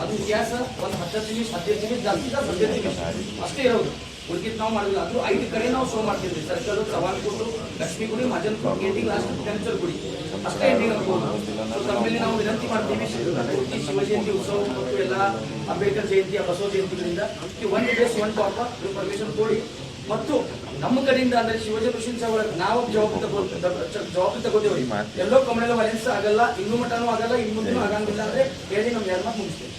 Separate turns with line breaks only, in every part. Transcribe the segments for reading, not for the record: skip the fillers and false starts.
ಅದು ಇತಿಹಾಸ ಒಂದು 10 ನಿಮಿಷ 15 ನಿಮಿಷ ಜಾಸ್ತಿ 15 ನಿಮಿಷ ಅಷ್ಟೇ ಇರೋದು. ಉಳಿದಿದ್ದು ನಾವು ಮಾಡಿಲ್ಲ ಅಂದ್ರೂ 5 ಕಡೆ ನಾವು ಶೋ ಮಾಡ್ತಿದ್ವಿ. ಸರ್ಕಲ್, ಸವಾಲ್ ಕೊಟ್ಟು, ಲಕ್ಷ್ಮೀ ಗುಡಿ, ಮಜನ್ ಎಂಡಿಂಗ್ ಲಾಸ್ಟ್ ಟೆಂಚಲ್ ಗುಡಿ ಅಷ್ಟೇ ಎಂಡಿಂಗ್ ಅನ್ಬೋದು. ತಮ್ಮಲ್ಲಿ ನಾವು ವಿನಂತಿ ಮಾಡ್ತೀವಿ, ಶಿವಜಯಂತಿ ಉತ್ಸವ ಮತ್ತು ಎಲ್ಲ ಅಂಬೇಡ್ಕರ್ ಜಯಂತಿ, ಬಸವ ಜಯಂತಿಗಳಿಂದ one days one top permission ಕೊಡಿ. ಮತ್ತು ನಮ್ಮ ಕಡೆಯಿಂದ ಅಂದ್ರೆ ಶಿವಾಜಿ ಮಿಷನ್ ನಾವು ಜವಾಬ್ದಾರಿ ತಗೋತೀವಿ. ಎಲ್ಲೋ ಕಮಲ ವೈಲೆನ್ಸ್ ಆಗಲ್ಲ, ಇನ್ನೂ ಮಟನೂ ಆಗಲ್ಲ, ಇನ್ನು ಮುಂದೆನೂ ಆಗಂಗಿಲ್ಲ ಅಂದ್ರೆ ಹೇಳಿ ನಮ್ಗೆ ಯಾರು ಮಾತು ಮುಗಿಸ್ತೀವಿ.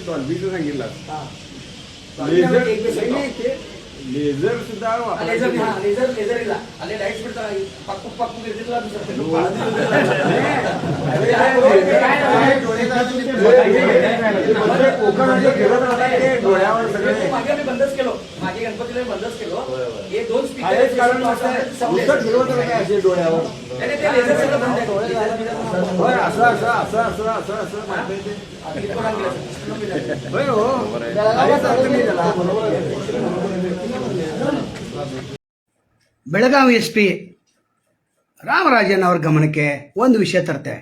डॉल्बीचं सांगितलं लेझर सुद्धा
लेझर ಇಲ್ಲ ಅಲ್ಲಿ ಲೈಟ್ಸ್ ಬಿಡ್ತಾರೆ, ಪಕ್ಕು ಇರ್ತಿಲ್ಲ. मागे आम्ही बंदच केलो, मागे गणपतीला बंदच केलो. हे 2 स्पीकर
डोळ्यावर
ಬೆಳಗಾವಿ SP ರಾಮರಾಜನ್ ಅವರ ಗಮನಕ್ಕೆ ಒಂದು ವಿಷಯ ತರ್ತೇವೆ.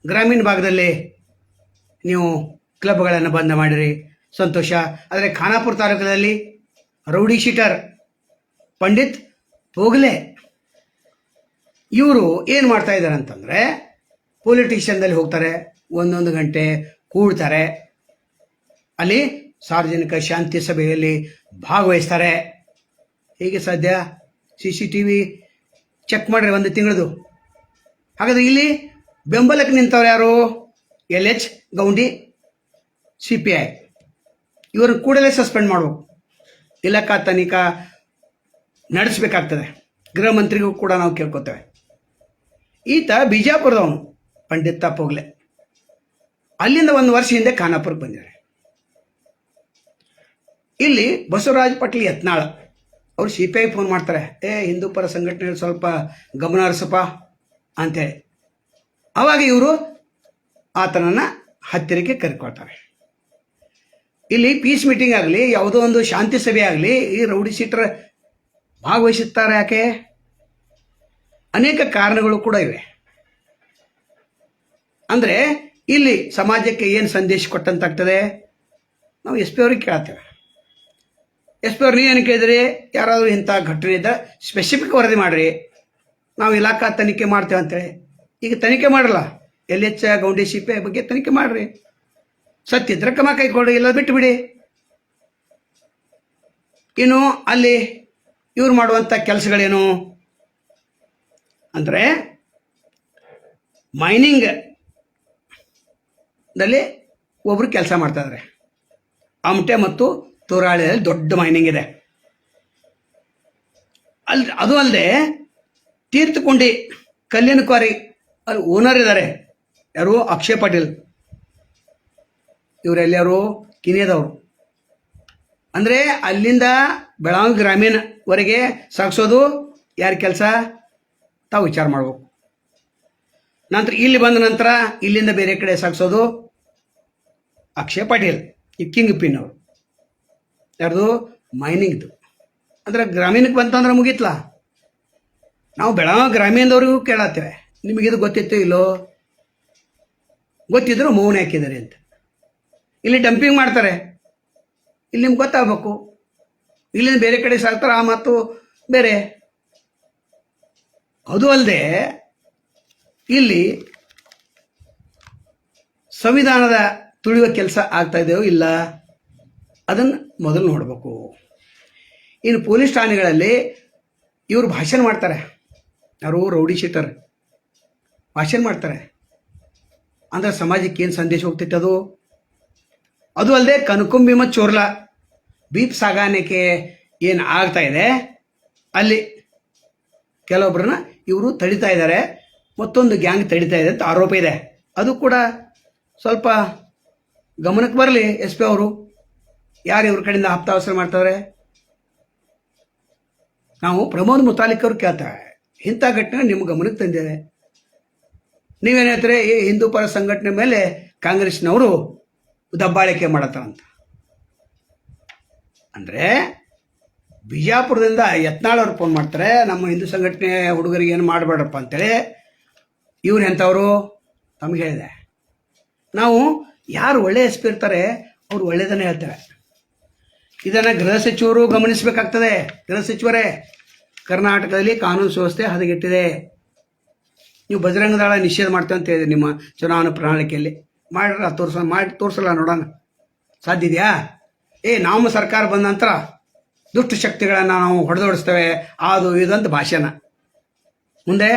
ಗ್ರಾಮೀಣ ಭಾಗದಲ್ಲಿ ನೀವು ಕ್ಲಬ್ಗಳನ್ನು ಬಂದ್ ಮಾಡಿರಿ, ಸಂತೋಷ. ಆದರೆ ಖಾನಾಪುರ ತಾಲೂಕಿನಲ್ಲಿ ರೌಡಿ ಶೀಟರ್ ಪಂಡಿತ್ ಪೋಗ್ಲೆ ಇವರು ಏನು ಮಾಡ್ತಾ ಇದ್ದಾರೆ ಅಂತಂದರೆ, ಪೊಲಿಟಿಷ್ ಸ್ಟೇಷನ್ದಲ್ಲಿ ಹೋಗ್ತಾರೆ, 1 ಗಂಟೆ ಕೂಡ್ತಾರೆ, ಅಲ್ಲಿ ಸಾರ್ವಜನಿಕ ಶಾಂತಿ ಸಭೆಯಲ್ಲಿ ಭಾಗವಹಿಸ್ತಾರೆ. ಹೀಗೆ ಸಾಧ್ಯ? CCTV ಚೆಕ್ ಮಾಡ್ರಿ 1 ತಿಂಗಳದು. ಹಾಗಾದರೆ ಇಲ್ಲಿ ಬೆಂಬಲಕ್ಕೆ ನಿಂತವ್ರು ಯಾರು? LH Goundi, CPI. ಇವರು ಕೂಡಲೇ ಸಸ್ಪೆಂಡ್ ಮಾಡಬೇಕು, ಇಲಾಖಾ ತನಿಖಾ ನಡೆಸಬೇಕಾಗ್ತದೆ. ಗೃಹ ಮಂತ್ರಿಗೂ ಕೂಡ ನಾವು ಕೇಳ್ಕೊತೇವೆ. ಈತ ಬಿಜಾಪುರದವನು ಪಂಡಿತ ಪೋಗ್ಲೆ, ಅಲ್ಲಿಂದ 1 ವರ್ಷ ಹಿಂದೆ ಖಾನಾಪುರಕ್ಕೆ ಬಂದಿದ್ದಾರೆ. ಇಲ್ಲಿ ಬಸವರಾಜ್ ಪಟ್ಲಿ ಯತ್ನಾಳ್ ಅವರು CPI ಫೋನ್ ಮಾಡ್ತಾರೆ, ಹಿಂದೂ ಪರ ಸಂಘಟನೆ ಸ್ವಲ್ಪ ಗಮನ ಹರಿಸಪ್ಪ ಅಂತೇಳಿ. ಆವಾಗ ಇವರು ಆತನನ್ನು ಹತ್ತಿರಕ್ಕೆ ಕರ್ಕೊಳ್ತಾರೆ. ಇಲ್ಲಿ ಪೀಸ್ ಮೀಟಿಂಗ್ ಆಗಲಿ, ಯಾವುದೋ ಒಂದು ಶಾಂತಿ ಸಭೆ ಆಗಲಿ, ಈ ರೌಡಿ ಶೀಟರ್ ಭಾಗವಹಿಸುತ್ತಾರೆ. ಯಾಕೆ? ಅನೇಕ ಕಾರಣಗಳು ಕೂಡ ಇವೆ. ಅಂದರೆ ಇಲ್ಲಿ ಸಮಾಜಕ್ಕೆ ಏನು ಸಂದೇಶ ಕೊಟ್ಟಂತಾಗ್ತದೆ? ನಾವು SP ಅವ್ರಿಗೆ ಕೇಳ್ತೇವೆ, SP ಅವ್ರು ನೀವೇನು ಕೇಳಿದ್ರಿ? ಯಾರಾದರೂ ಇಂಥ ಘಟನೆ ಇದ್ದ ಸ್ಪೆಸಿಫಿಕ್ ವರದಿ ಮಾಡಿರಿ, ನಾವು ಇಲಾಖಾ ತನಿಖೆ ಮಾಡ್ತೇವೆ ಅಂತೇಳಿ. ಈಗ ತನಿಖೆ ಮಾಡಲ್ಲ, LH ಗೌಂಡಿ CPI ಬಗ್ಗೆ ತನಿಖೆ ಮಾಡಿರಿ, ಸತ್ತಿದ್ರೆ ಕ್ರಮ ಕೈಗೊಳ್ಳಿ, ಇಲ್ಲ ಬಿಟ್ಟು ಬಿಡಿ. ಇನ್ನು ಅಲ್ಲಿ ಇವ್ರು ಮಾಡುವಂಥ ಕೆಲಸಗಳೇನು ಅಂದರೆ, ಮೈನಿಂಗ್ದಲ್ಲಿ ಒಬ್ಬರು ಕೆಲಸ ಮಾಡ್ತಾಯಿದ್ದಾರೆ. ಆಮಟೆ ಮತ್ತು ತೋರಾಳಿಯಲ್ಲಿ ದೊಡ್ಡ ಮೈನಿಂಗ್ ಇದೆ. ಅದು ಅಲ್ಲದೆ ತೀರ್ಥಕೊಂಡಿ ಕಲ್ಲಿನ ಕ್ವಾರಿ ಅಲ್ಲಿ ಓನರ್ ಇದ್ದಾರೆ. ಯಾರು? ಅಕ್ಷಯ್ ಪಾಟೀಲ್. ಇವರೆಲ್ಲರೂ ಕಿನಿಯದವರು. ಅಂದರೆ ಅಲ್ಲಿಂದ ಬೆಳಗಾವಿ ಗ್ರಾಮೀಣವರೆಗೆ ಸಾಗಿಸೋದು ಯಾರ ಕೆಲಸ? ತಾವು ವಿಚಾರ ಮಾಡಬೇಕು. ನಂತರ ಇಲ್ಲಿ ಬಂದ ನಂತರ ಇಲ್ಲಿಂದ ಬೇರೆ ಕಡೆ ಸಾಗಿಸೋದು ಅಕ್ಷಯ್ ಪಾಟೀಲ್, ಈ ಕಿಂಗ್ ಪಿನ್ ಅವರು. ಯಾರ್ದು? ಮೈನಿಂಗ್ದು. ಅಂದರೆ ಗ್ರಾಮೀಣಕ್ಕೆ ಬಂತಂದ್ರೆ ಮುಗೀತ್ಲ. ನಾವು ಬೆಳಗಾವಿ ಗ್ರಾಮೀಣದವ್ರಿಗೂ ಕೇಳತ್ತೇವೆ, ನಿಮಗಿದು ಗೊತ್ತಿತ್ತು ಇಲ್ಲೋ? ಗೊತ್ತಿದ್ರು ಮೌನ ಹಾಕಿದ್ದಾರೆ ಅಂತ. ಇಲ್ಲಿ ಡಂಪಿಂಗ್ ಮಾಡ್ತಾರೆ, ಇಲ್ಲಿ ನಿಮ್ಗೆ ಗೊತ್ತಾಗಬೇಕು. ಇಲ್ಲಿಂದ ಬೇರೆ ಕಡೆ ಸಾಕ್ತಾರೆ, ಆ ಮಾತು ಬೇರೆ. ಅದು ಅಲ್ಲದೆ ಇಲ್ಲಿ ಸಂವಿಧಾನದ ತುಳಿಯುವ ಕೆಲಸ ಆಗ್ತಾ ಇದೆಯೋ ಇಲ್ಲ, ಅದನ್ನು ಮೊದಲು ನೋಡಬೇಕು. ಇನ್ನು ಪೊಲೀಸ್ ಠಾಣೆಗಳಲ್ಲಿ ಇವರು ಭಾಷಣ ಮಾಡ್ತಾರೆ. ಯಾರು? ರೌಡಿ ಶೀಟರ್ ಭಾಷಣ ಮಾಡ್ತಾರೆ. ಅಂದರೆ ಸಮಾಜಕ್ಕೆ ಏನು ಸಂದೇಶ ಹೋಗ್ತೈತೆ ಅದು? ಅದು ಅಲ್ಲದೆ ಕನಕುಂಬಿ ಮತ್ತು ಚೋರ್ಲಾ ಬೀಪ್ ಸಾಗಾಣಿಕೆ ಏನು ಆಗ್ತಾ ಇದೆ, ಅಲ್ಲಿ ಕೆಲವೊಬ್ಬರನ್ನ ಇವರು ತಡಿತಾ ಇದ್ದಾರೆ, ಮತ್ತೊಂದು ಗ್ಯಾಂಗ್ ತಡಿತಾ ಇದೆ ಅಂತ ಆರೋಪ ಇದೆ. ಅದು ಕೂಡ ಸ್ವಲ್ಪ ಗಮನಕ್ಕೆ ಬರಲಿ. SP ಅವರು ಯಾರು ಇವ್ರ ಕಡೆಯಿಂದ ಹಪ್ತಾವಸರ ಮಾಡ್ತಾರೆ? ನಾವು ಪ್ರಮೋದ್ ಮುತಾಲಿಕ್ ಅವ್ರು ಕೇಳ್ತೇವೆ, ಇಂಥ ಘಟನೆ ನಿಮ್ಮ ಗಮನಕ್ಕೆ ತಂದಿದೆ, ನೀವೇನು ಹೇಳ್ತಾರೆ? ಈ ಹಿಂದೂ ಪರ ಸಂಘಟನೆ ಮೇಲೆ ಕಾಂಗ್ರೆಸ್ನವರು ದಬ್ಬಾಳಿಕೆ ಮಾಡತ್ತಾರಂತ. ಅಂದರೆ ಬಿಜಾಪುರದಿಂದ ಯತ್ನಾಳ್ ಅವ್ರು ಫೋನ್ ಮಾಡ್ತಾರೆ, ನಮ್ಮ ಹಿಂದೂ ಸಂಘಟನೆ ಹುಡುಗರಿಗೆ ಏನು ಮಾಡಬೇಡಪ್ಪ ಅಂತೇಳಿ. ಇವ್ರು ಎಂಥವರು? ತಮಗೆ ಹೇಳಿದೆ, ನಾವು ಯಾರು ಒಳ್ಳೆ ಎಸ್ ಪಿ ಇರ್ತಾರೆ ಅವ್ರು ಒಳ್ಳೆಯದನ್ನೇ ಹೇಳ್ತಾರೆ. ಇದನ್ನು ಗೃಹ ಸಚಿವರು ಗಮನಿಸಬೇಕಾಗ್ತದೆ. ಗೃಹ ಸಚಿವರೇ, ಕರ್ನಾಟಕದಲ್ಲಿ ಕಾನೂನು ಸುವ್ಯವಸ್ಥೆ ಹದಗೆಟ್ಟಿದೆ. ನೀವು ಬಜರಂಗ ದಳ ನಿಷೇಧ ಮಾಡ್ತೇವೆ ಅಂತ ಹೇಳಿದ್ರಿ ನಿಮ್ಮ ಚುನಾವಣಾ ಪ್ರಣಾಳಿಕೆಯಲ್ಲಿ. ಮಾಡಿ ತೋರಿಸಲ್ಲ ನೋಡೋಣ, ಸಾಧ್ಯ ಇದೆಯಾ? ನಮ್ಮ ಸರ್ಕಾರ ಬಂದ ನಂತರ ದುಷ್ಟ ಶಕ್ತಿಗಳನ್ನು ನಾವು ಹೊಡೆದೋಡಿಸ್ತೇವೆ, ಅದು ಇದಂತ ಭಾಷಣ. ಮುಂದೆ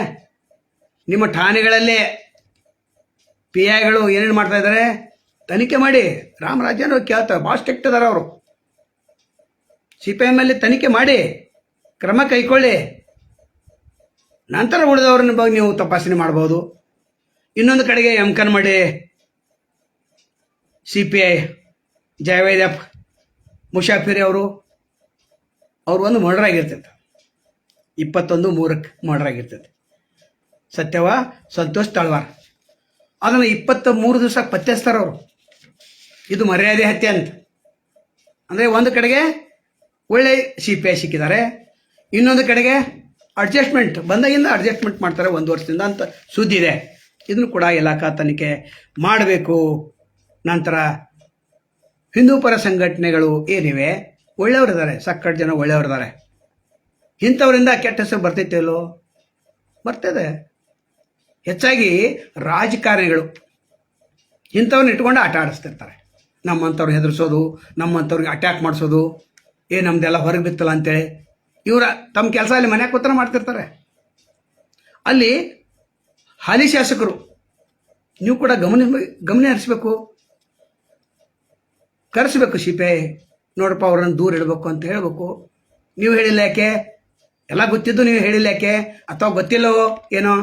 ನಿಮ್ಮ ಠಾಣೆಗಳಲ್ಲೇ ಪಿ ಐಗಳು ಏನೇನು ಮಾಡ್ತಾ ಇದ್ದಾರೆ ತನಿಖೆ ಮಾಡಿ. ರಾಮರಾಜ್ಯನೂ ಕೇಳ್ತಾರೆ, ಭಾಳ ಸ್ಟ್ರಿಕ್ಟ್ ಇದ್ದಾರೆ ಅವರು. CPM ಅಲ್ಲಿ ತನಿಖೆ ಮಾಡಿ ಕ್ರಮ ಕೈಗೊಳ್ಳಿ, ನಂತರ ಉಳಿದವ್ರನ್ನ ಬಗ್ಗೆ ನೀವು ತಪಾಸಣೆ ಮಾಡ್ಬೋದು. ಇನ್ನೊಂದು ಕಡೆಗೆ ಎಮ್ಕನ್ ಮಾಡಿ CPI ಜಾವೇದ್ ಮುಷಾಫಿರಿ ಅವರು ಒಂದು ಮರ್ಡರ್ ಆಗಿರ್ತೈತೆ, 21/3 ಮರ್ಡರ್ ಆಗಿರ್ತೈತೆ. ಸತ್ಯವ ಸಂತೋಷ್ ತಳವಾರ್ ಅದನ್ನು 23 ದಿವಸ ಪತ್ತೆಸ್ತಾರೆ ಅವರು. ಇದು ಮರ್ಯಾದೆ ಹತ್ಯೆ ಅಂತ. ಅಂದರೆ ಒಂದು ಕಡೆಗೆ ಒಳ್ಳೆ CPI ಸಿಕ್ಕಿದ್ದಾರೆ, ಇನ್ನೊಂದು ಕಡೆಗೆ ಅಡ್ಜಸ್ಟ್ಮೆಂಟ್ ಬಂದಾಗಿಂದ ಅಡ್ಜಸ್ಟ್ಮೆಂಟ್ ಮಾಡ್ತಾರೆ 1 ವರ್ಷದಿಂದ ಅಂತ ಸುದ್ದಿ ಇದೆ. ಇದನ್ನು ಕೂಡ ಇಲಾಖಾ ತನಿಖೆ ಮಾಡಬೇಕು. ನಂತರ ಹಿಂದೂ ಪರ ಸಂಘಟನೆಗಳು ಏನಿವೆ ಒಳ್ಳೆಯವರಿದ್ದಾರೆ, ಸಾಕಷ್ಟು ಜನ ಒಳ್ಳೆಯವರಿದ್ದಾರೆ. ಇಂಥವರಿಂದ ಕೆಟ್ಟ ಹೆಸರು ಬರ್ತೈತೆ ಅಲ್ಲೋ? ಬರ್ತದೆ. ಹೆಚ್ಚಾಗಿ ರಾಜಕಾರಣಿಗಳು ಇಂಥವ್ರನ್ನ ಇಟ್ಕೊಂಡು ಆಟ ಆಡಿಸ್ತಿರ್ತಾರೆ. ನಮ್ಮಂಥವ್ರು ಹೆದರ್ಸೋದು, ನಮ್ಮಂಥವ್ರಿಗೆ ಅಟ್ಯಾಕ್ ಮಾಡಿಸೋದು, ನಮ್ಮದೆಲ್ಲ ಹೊರಗೆ ಬಿತ್ತಲ್ಲ ಅಂತೇಳಿ ಇವರ ತಮ್ಮ ಕೆಲಸ ಅಲ್ಲಿ ಮನೆ ಕೂತ್ರ ಮಾಡ್ತಿರ್ತಾರೆ. ಅಲ್ಲಿ ಹಾಲಿ ಶಾಸಕರು ನೀವು ಕೂಡ ಗಮನ ಹರಿಸ್ಬೇಕು, ಕರೆಸ್ಬೇಕು. CPI ನೋಡಪ್ಪ ಅವ್ರನ್ನ ದೂರ ಇಡಬೇಕು ಅಂತ ಹೇಳಬೇಕು. ನೀವು ಹೇಳಿಲ್ಲ ಯಾಕೆ? ಎಲ್ಲ ಗೊತ್ತಿದ್ದು ನೀವು ಹೇಳಿಲ್ಲ ಯಾಕೆ? ಅಥವಾ ಗೊತ್ತಿಲ್ಲವೋ ಏನೋ?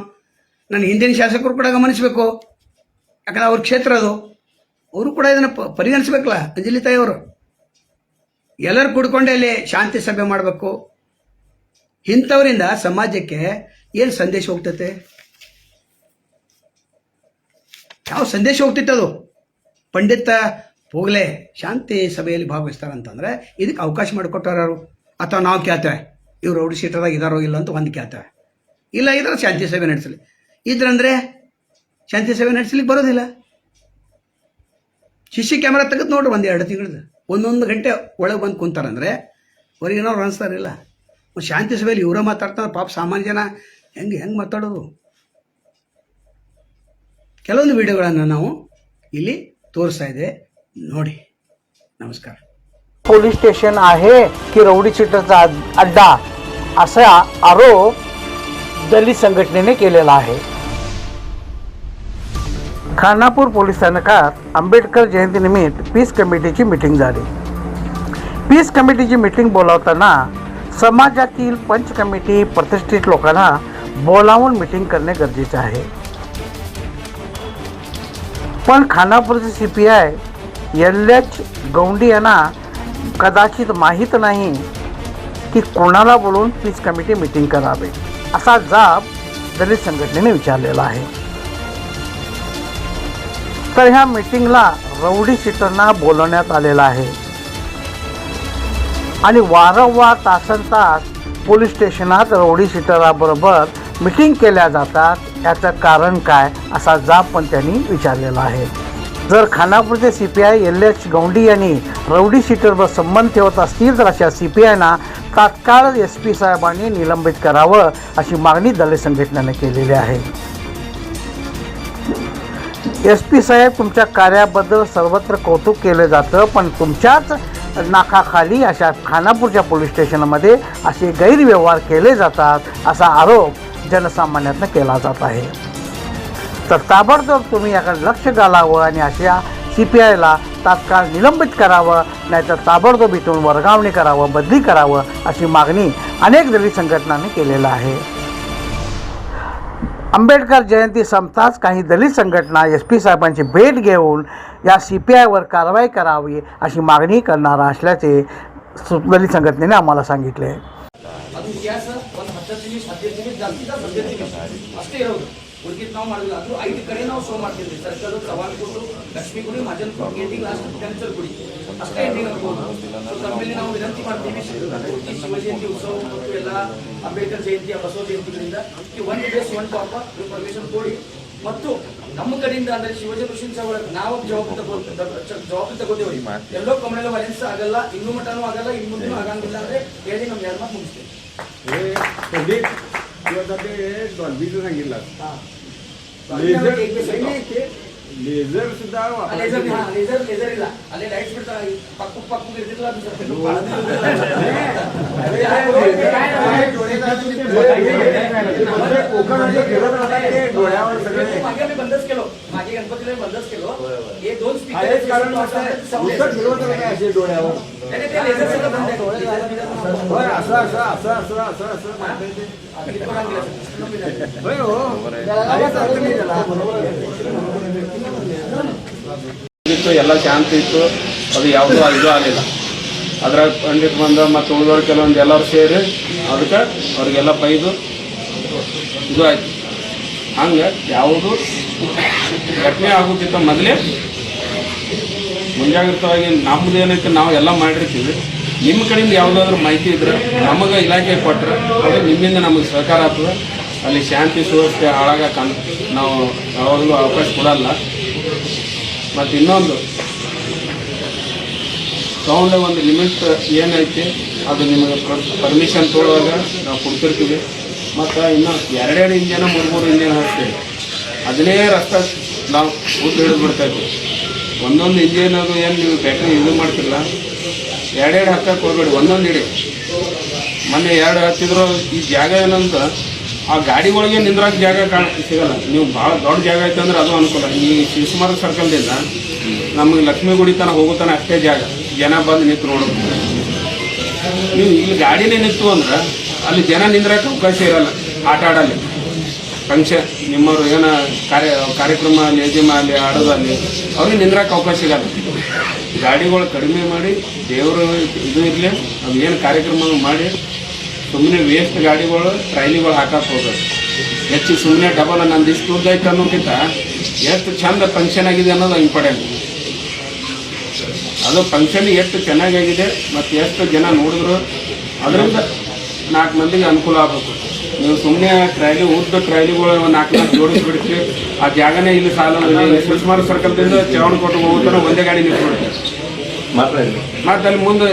ನನ್ನ ಹಿಂದಿನ ಶಾಸಕರು ಕೂಡ ಗಮನಿಸಬೇಕು, ಯಾಕಂದ್ರೆ ಅವ್ರ ಕ್ಷೇತ್ರ ಅದು. ಅವರು ಕೂಡ ಇದನ್ನು ಪರಿಗಣಿಸ್ಬೇಕಲ್ಲ. ಅಂಜಲಿ ತಾಯಿಯವರು ಎಲ್ಲರೂ ಕೂಡ್ಕೊಂಡೆ ಅಲ್ಲಿ ಶಾಂತಿ ಸಭೆ ಮಾಡಬೇಕು. ಇಂಥವರಿಂದ ಸಮಾಜಕ್ಕೆ ಏನು ಸಂದೇಶ ಹೋಗ್ತೈತೆ? ಯಾವ ಸಂದೇಶ ಹೋಗ್ತೈತೆ ಅದು? ಪಂಡಿತ ಹೋಗಲೇ ಶಾಂತಿ ಸಭೆಯಲ್ಲಿ ಭಾಗವಹಿಸ್ತಾರಂತಂದರೆ ಇದಕ್ಕೆ ಅವಕಾಶ ಮಾಡಿಕೊಟ್ಟಾರು. ಅಥವಾ ನಾವು ಕೇಳ್ತೇವೆ ಇವ್ರು ರೌಡಿ ಶೀಟರ್ದಾಗ ಇದಾರೋ ಇಲ್ಲ ಅಂತ ಒಂದು ಕೇಳ್ತೇವೆ. ಇಲ್ಲ ಇದ್ರೆ ಶಾಂತಿ ಸಭೆ ನಡೆಸಲಿ, ಇದ್ರಂದರೆ ಶಾಂತಿ ಸಭೆ ನಡೆಸಲಿಕ್ಕೆ ಬರೋದಿಲ್ಲ. CC ಕ್ಯಾಮ್ರಾ ತೆಗೆದು ನೋಡ್ರಿ, 1-2 ತಿಂಗಳದ್ದು 1 ಗಂಟೆ ಒಳಗೆ ಬಂದು ಕುಂತಾರಂದರೆ ಹೊರಗಿನವ್ರು ಅನಿಸ್ತಾರಿಲ್ಲ. ಶಾಂತಿ ಸಭೆಯಲ್ಲಿ ಇವರೇ ಮಾತಾಡ್ತಾರೆ, ಪಾಪ ಸಾಮಾನ್ಯ ಜನ ಹೆಂಗೆ ಮಾತಾಡೋದು? ಕೆಲವೊಂದು ವಿಡಿಯೋಗಳನ್ನು ನಾವು ಇಲ್ಲಿ ತೋರಿಸ್ತಾ ಇದೆ, ನೋಡಿ. नमस्कार.
पोलीस स्टेशन आहे की रौडी शिटरचा अड्डा असा आरोप दलित संघटनेने केलेला आहे. खानापूर पोलीस स्थानकात आंबेडकर जयंतीनिमित्त पीस कमिटीची मीटिंग झाली. पीस कमिटीची मीटिंग बोलावताना समाजातील पंच कमिटी प्रतिष्ठित लोकांना बोलावून मीटिंग करणे गरजेचे आहे. पण खानापूरचे CPI LH गौंडी यांना कदाचित माहीत नाही की कोणाला बोलून पीस कमिटी मीटिंग करावे असा जाब दलित संघटनेने विचारलेला आहे. तर ह्या मीटिंगला रौडी शीटरना बोलवण्यात आलेलं आहे आणि वारंवार तासनतास पोलीस स्टेशनात रौडी शीटराबरोबर मीटिंग केल्या जातात. याचं कारण काय असा जाब पण त्यांनी विचारलेला आहे. जर खानापूरचे CPI LH गौंडी यांनी रौडी शीटरवर संबंध ठेवत असतील तर अशा CPIना तात्काळ SP साहेबांनी निलंबित करावं अशी मागणी दलित संघटनेने केलेली आहे. SP साहेब, तुमच्या कार्याबद्दल सर्वत्र कौतुक केले जातं, पण तुमच्याच नाकाखाली अशा खानापूरच्या पोलीस स्टेशनमध्ये असे गैरव्यवहार केले जातात असा आरोप जनसामान्यांना केला जात आहे. तर ताबडतोब तुम्ही याकडे लक्ष घालावं आणि अशा CPIला तात्काळ निलंबित करावं, नाहीतर ताबडतोब इथून वर्गावणी करावं, बदली करावं अशी मागणी अनेक दलित संघटनांनी केलेलं आहे. आंबेडकर जयंती संपताच काही दलित संघटना SP साहेबांची भेट घेऊन या CPIवर कारवाई करावी अशी मागणी करणार असल्याचे दलित संघटनेने आम्हाला सांगितले.
ಅದು ಇತಿಹಾಸ ಒಂದು 10 ನಿಮಿಷ 15 ನಿಮಿಷ ಜಾಸ್ತಿ 15 ನಿಮಿಷ ಅಷ್ಟೇ ಇರೋದು. ಉಳಿದಿದ್ದು ನಾವು ಮಾಡಿಲ್ಲ. ಅದು 5 ಕಡೆ ನಾವು ಶೋ ಮಾಡ್ತಿದ್ವಿ. ಸರ್ಕಲ್, ಸವಾಲ್ಕೋಟು, ಲಕ್ಷ್ಮೀಗುಡಿ, ಮಾಜನಪುರ, ಗೇಟಿಂಗ್ ಲಾಸ್ಟ್ ಕ್ಯಾನ್ಸಲ್ ಗುಡಿ ಅಷ್ಟೇ ಎಂಡಿಂಗ್ ಆಗ್ಬೋದು. ತಮ್ಮಲ್ಲಿ ನಾವು ವಿನಂತಿ ಮಾಡ್ತೀವಿ, ಶಿವಜಯಂತಿ ಉತ್ಸವ ಮತ್ತು ಎಲ್ಲ ಅಂಬೇಡ್ಕರ್ ಜಯಂತಿ, ಬಸವ ಜಯಂತಿಗಳಿಂದ ಈ 1 ಡೇಸ್ 1 ಟಾಪ್ ಪರ್ಮಿಷನ್ ಕೊಡಿ. ಮತ್ತು ನಮ್ಮ ಕಡೆಯಿಂದ ಅಂದ್ರೆ ಶಿವಾಜಿ ಕೃಷ್ಣ ಅವರ ನಾವು ಜವಾಬ್ದಾರಿ ತಗೋತೀವಿ. ಎಲ್ಲೋ ಕಮಲ ವೈಲೆನ್ಸ್ ಆಗಲ್ಲ, ಇನ್ನೂ ಮಟನೂ ಆಗಲ್ಲ, ಇನ್ನು ಮುಂದೂ ಆಗಂಗಿಲ್ಲ ಅಂದ್ರೆ ಹೇಳಿ ನಮ್ಗೆ ಎರಡು ಮಾತು ಮುಗಿಸ್ತೇವೆ.
आता ते डॉल्बीचं सांगितलं
हा.
लेझर सुद्धा
लेझर लेझर ಇಲ್ಲ ಅಲ್ಲಿ ಲೈಟ್ಸ್ ಬಿಡ್ತಾರೆ, ಪಕ್ಕು ಪಕ್ಕು ಇರ್ತಿಲ್ಲ ಅದು ಸರ್
डोळ्यावर सगळे
मागे आम्ही बंदच केलो, मागे गणपतीला बंदच केलो. हे दोन स्पीकर
कारण असे डोळ्यावर
ते लेझर सगळं बंद आहे.
होय असं असं असं असं असं असं होय हो
ಇತ್ತು, ಎಲ್ಲ ಶಾಂತಿ ಇತ್ತು. ಅದು ಯಾವುದೂ ಇದು ಆಗಲಿಲ್ಲ. ಅದ್ರಾಗ ಪಂಡಿತ್ ಬಂದ ಮತ್ತು ಉಳಿದವ್ರು ಕೆಲವೊಂದು ಎಲ್ಲರೂ ಸೇರಿ ಅದಕ್ಕೆ ಅವ್ರಿಗೆಲ್ಲ ಬೈದು ಇದು ಆಯ್ತು. ಹಂಗೆ ಯಾವುದು ಘಟನೆ ಆಗೋಕ್ಕಿಂತ ಮೊದಲೇ ಮುಂಜಾಗ್ರತವಾಗಿ ನಮ್ಮದು ಏನೈತೆ ನಾವು ಎಲ್ಲ ಮಾಡಿರ್ತೀವಿ. ನಿಮ್ಮ ಕಡೆಯಿಂದ ಯಾವುದಾದ್ರೂ ಮಾಹಿತಿ ಇದ್ರೆ ನಮಗೆ ಇಲಾಖೆ ಕೊಟ್ಟರೆ ಅದು ನಿಮ್ಮಿಂದ ನಮಗೆ ಸಹಕಾರ ಆಗ್ತದೆ. ಅಲ್ಲಿ ಶಾಂತಿ ಸುವ್ಯವಸ್ಥೆ ಹಾಳಾಗಕ್ಕೆ ನಾವು ಯಾವಾಗಲೂ ಅವಕಾಶ ಕೊಡಲ್ಲ. ಮತ್ತು ಇನ್ನೊಂದು ಸೌಂಡ್ ಒಂದು ಲಿಮಿಟ್ ಏನೈತಿ ಅದು ನಿಮಗೆ ಪರ್ಮಿಷನ್ ತೊಗೊಳುವಾಗ ನಾವು ಕೊಡ್ತಿರ್ತೀವಿ. ಮತ್ತು ಇನ್ನು ಎರಡೆರಡು ಇಂಜನ ಮೂರು ಇಂಜನ್ ಹಾಕ್ತೀವಿ. ಅದನ್ನೇ ರಸ್ತೆ ನಾವು ಊಟ ಹಿಡಿದು ಬಿಡ್ತಾಯಿದ್ವಿ. ಒಂದೊಂದು ಇಂಜಿನ್ ಅದು ಏನು ನೀವು ಬ್ಯಾಟ್ರಿ ಇದು ಮಾಡ್ತಿಲ್ಲ, ಎರಡೆರಡು ಹಾಕಕ್ಕೆ ಹೋಗ್ಬೇಡಿ, ಒಂದೊಂದು ಇಡಿ. ಮೊನ್ನೆ ಎರಡು ಹಚ್ಚಿದ್ರು. ಈ ಜಾಗ ಏನಂತ ಆ ಗಾಡಿ ಒಳಗೆ ನಿಂದ್ರಾಕ ಜಾಗ ಸಿಗಲ್ಲ. ನೀವು ಭಾಳ ದೊಡ್ಡ ಜಾಗ ಐತೆ ಅಂದ್ರೆ ಅದು ಅನುಕೂಲ. ಈ ಶಿವಕುಮಾರ ಸರ್ಕಲ್ದಿಂದ ನಮಗೆ ಲಕ್ಷ್ಮೀ ಗುಡಿ ತನಕ ಹೋಗೋತನ ಅಷ್ಟೇ ಜಾಗ, ಜನ ಬಂದು ನಿಂತು ನೋಡೋದು. ನೀವು ಇಲ್ಲಿ ಗಾಡಿನೇ ನಿಂತು ಅಂದ್ರೆ ಅಲ್ಲಿ ಜನ ನಿಂದ್ರಕ್ಕೆ ಅವಕಾಶ ಇರಲ್ಲ. ಆಟ ಆಡಲ್ಲಿ ಫಂಕ್ಷನ್ ನಿಮ್ಮವರು ಏನೋ ಕಾರ್ಯಕ್ರಮ ಲೇಜಿಮ ಅಲ್ಲಿ ಆಡೋದಲ್ಲಿ ಅವ್ರಿಗೆ ನಿಂದ್ರಕ್ಕೆ ಅವಕಾಶ ಸಿಗಲ್ಲ. ಗಾಡಿಗಳು ಕಡಿಮೆ ಮಾಡಿ ದೇವರು ಇದು ಇರಲಿ, ಅದು ಏನು ಕಾರ್ಯಕ್ರಮ ಮಾಡಿ ಸುಮ್ಮನೆ ವೇಸ್ಟ್ ಗಾಡಿಗಳು ಟ್ರೈಲಿಗಳು ಹಾಕಕ್ಕೆ ಹೋಗೋದು. ಹೆಚ್ಚಿಗೆ ಸುಮ್ಮನೆ ಡಬಲ್ ನಂದು ಇಷ್ಟು ಉದ್ದ ಐತೆ ಅನ್ನೋಕ್ಕಿಂತ ಎಷ್ಟು ಚಂದ ಫಂಕ್ಷನ್ ಆಗಿದೆ ಅನ್ನೋದು ಇಂಪಾರ್ಟೆಂಟ್. ಅದು ಫಂಕ್ಷನ್ ಎಷ್ಟು ಚೆನ್ನಾಗಾಗಿದೆ ಮತ್ತು ಎಷ್ಟು ಜನ ನೋಡಿದ್ರು ಅದರಿಂದ 4 ಮಂದಿಗೆ ಅನುಕೂಲ ಆಗಬೇಕು. ನೀವು ಸುಮ್ಮನೆ ಟ್ರೈಲಿ ಉದ್ದ ಟ್ರೈಲಿಗಳು 4 ಜೋಡಿಸ್ಬಿಡ್ತೀವಿ. ಆ ಜಾಗನೇ ಇಲ್ಲಿ ಸಾಲ ಶಿವಕುಮಾರ ಸರ್ಕಲ್ದಿಂದ ಚವಣಕೋಟೆ ಹೋಗ್ತಾನೆ ಒಂದೇ ಗಾಡಿ ನಿಂತ್ಬಿಡ್ತೀವಿ. ಮತ್ತು ಅಲ್ಲಿ ಮುಂದೆ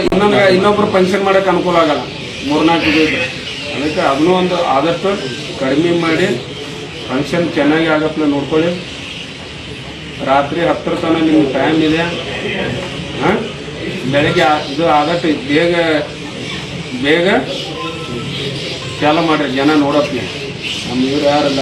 ಇನ್ನೊಬ್ರು ಫಂಕ್ಷನ್ ಮಾಡೋಕೆ ಅನುಕೂಲ ಆಗಲ್ಲ, 3-4 ಇದು. ಅದಕ್ಕೆ ಅದನ್ನೂ ಒಂದು ಆದಷ್ಟು ಕಡಿಮೆ ಮಾಡಿ ಫಂಕ್ಷನ್ ಚೆನ್ನಾಗಿ ಆಗಪ್ಪಲೆ ನೋಡ್ಕೊಳ್ಳಿ. ರಾತ್ರಿ 10 ತನಕ ನಿಮ್ಗೆ ಟೈಮ್ ಇದೆ. ಹಾಂ, ಬೆಳಗ್ಗೆ ಇದು ಆದಷ್ಟು ಬೇಗ ಚಾಲು ಮಾಡಿರಿ ಜನ ನೋಡೋಕ್ಕೆ. ನಮ್ಮ ಇವ್ರು ಯಾರಲ್ಲ